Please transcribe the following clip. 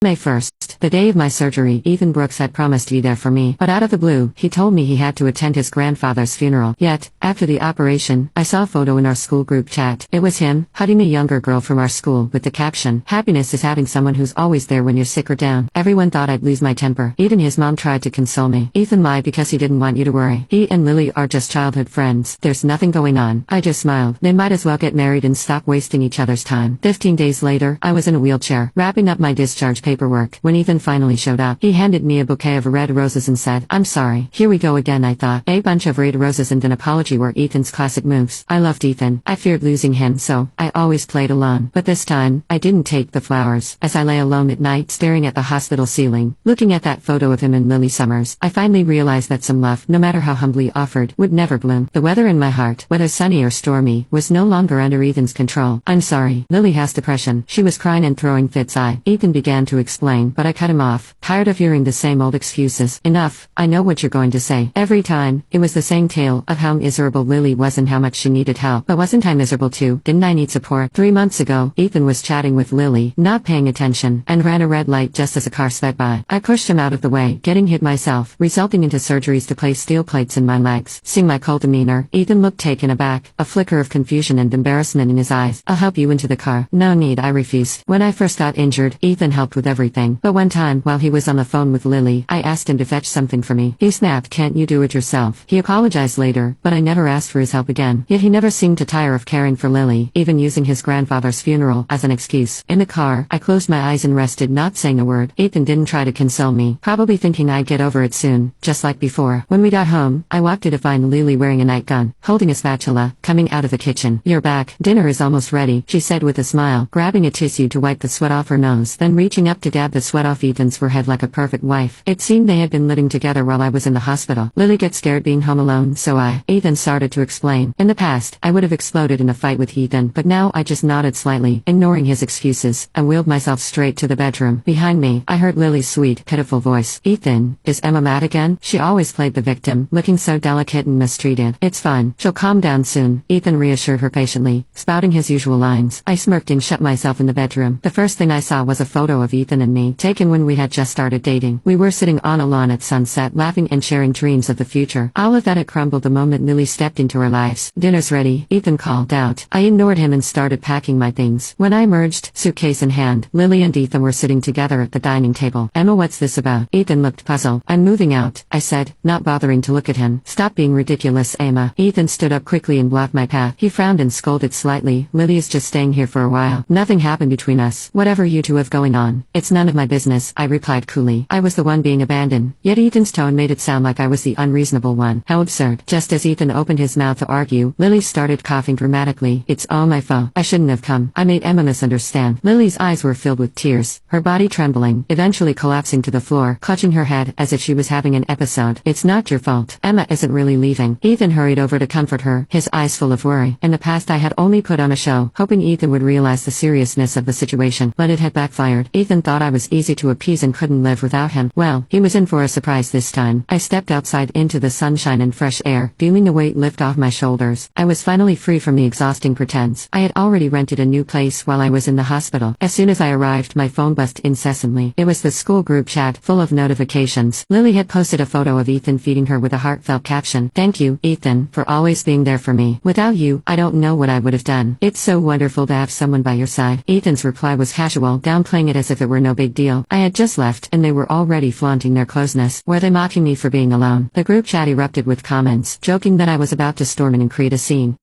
May 1st, the day of my surgery. Ethan Brooks had promised to be there for me, but out of the blue, he told me he had to attend his grandfather's funeral. Yet, after the operation, I saw a photo in our school group chat. It was him, hugging a younger girl from our school, with the caption, "Happiness is having someone who's always there when you're sick or down." Everyone thought I'd lose my temper. Even his mom tried to console me. "Ethan lied because he didn't want you to worry. He and Lily are just childhood friends. There's nothing going on." I just smiled. They might as well get married and stop wasting each other's time. 15 days later, I was in a wheelchair, wrapping up my discharge paperwork. When Ethan finally showed up, he handed me a bouquet of red roses and said, "I'm sorry." Here we go again, I thought. A bunch of red roses and an apology were Ethan's classic moves. I loved Ethan. I feared losing him, so I always played along. But this time, I didn't take the flowers. As I lay alone at night staring at the hospital ceiling, looking at that photo of him and Lily Summers, I finally realized that some love, no matter how humbly offered, would never bloom. The weather in my heart, whether sunny or stormy, was no longer under Ethan's control. "I'm sorry. Lily has depression. She was crying and throwing fits." Ethan began to explain, but I cut him off. Tired of hearing the same old excuses. "Enough. I know what you're going to say." Every time, it was the same tale of how miserable Lily was and how much she needed help. But wasn't I miserable too? Didn't I need support? 3 months ago, Ethan was chatting with Lily, not paying attention, and ran a red light just as a car sped by. I pushed him out of the way, getting hit myself, resulting into surgeries to place steel plates in my legs. Seeing my cold demeanor, Ethan looked taken aback, a flicker of confusion and embarrassment in his eyes. "I'll help you into the car." "No need," I refused. When I first got injured, Ethan helped with everything. But one time, while he was on the phone with Lily, I asked him to fetch something for me. He snapped, "Can't you do it yourself?" He apologized later, but I never asked for his help again. Yet he never seemed to tire of caring for Lily, even using his grandfather's funeral as an excuse. In the car, I closed my eyes and rested, not saying a word. Ethan didn't try to console me, probably thinking I'd get over it soon, just like before. When we got home, I walked in to find Lily wearing a nightgown, holding a spatula, coming out of the kitchen. "You're back. Dinner is almost ready," she said with a smile, grabbing a tissue to wipe the sweat off her nose, then reaching up to dab the sweat off Ethan's forehead like a perfect wife. It seemed they had been living together while I was in the hospital. "Lily gets scared being home alone, so Ethan started to explain. In the past, I would have exploded in a fight with Ethan, but now I just nodded slightly, ignoring his excuses, and wheeled myself straight to the bedroom. Behind me, I heard Lily's sweet, pitiful voice. "Ethan, is Emma mad again?" She always played the victim, looking so delicate and mistreated. "It's fine. She'll calm down soon," Ethan reassured her patiently, spouting his usual lines. I smirked and shut myself in the bedroom. The first thing I saw was a photo of Ethan and me, taken when we had just started dating. We were sitting on a lawn at sunset, laughing and sharing dreams of the future. All of that had crumbled the moment Lily stepped into our lives. "Dinner's ready," Ethan called out. I ignored him and started packing my things. When I emerged, suitcase in hand, Lily and Ethan were sitting together at the dining table. "Emma, what's this about?" Ethan looked puzzled. "I'm moving out," I said, not bothering to look at him. "Stop being ridiculous, Emma." Ethan stood up quickly and blocked my path. He frowned and scolded slightly. "Lily is just staying here for a while. Nothing happened between us. Whatever you two have going on, it's none of my business," I replied coolly. I was the one being abandoned, yet Ethan's tone made it sound like I was the unreasonable one. How absurd. Just as Ethan opened his mouth to argue, Lily started coughing dramatically. "It's all my fault. I shouldn't have come. I made Emma misunderstand." Lily's eyes were filled with tears, her body trembling, eventually collapsing to the floor, clutching her head as if she was having an episode. "It's not your fault. Emma isn't really leaving." Ethan hurried over to comfort her, his eyes full of worry. In the past I had only put on a show, hoping Ethan would realize the seriousness of the situation, but it had backfired. Ethan thought I was easy to appease and couldn't live without him. Well, he was in for a surprise this time. I stepped outside into the sunshine and fresh air, feeling the weight lift off my shoulders. I was finally free from the exhausting pretense. I had already rented a new place while I was in the hospital. As soon as I arrived, my phone buzzed incessantly. It was the school group chat, full of notifications. Lily had posted a photo of Ethan feeding her with a heartfelt caption. "Thank you, Ethan, for always being there for me. Without you, I don't know what I would have done. It's so wonderful to have someone by your side." Ethan's reply was casual, downplaying it as if it were no big deal. I had just left, and they were already flaunting their closeness. Were they mocking me for being alone? The group chat erupted with comments, joking that I was about to storm in and create a scene.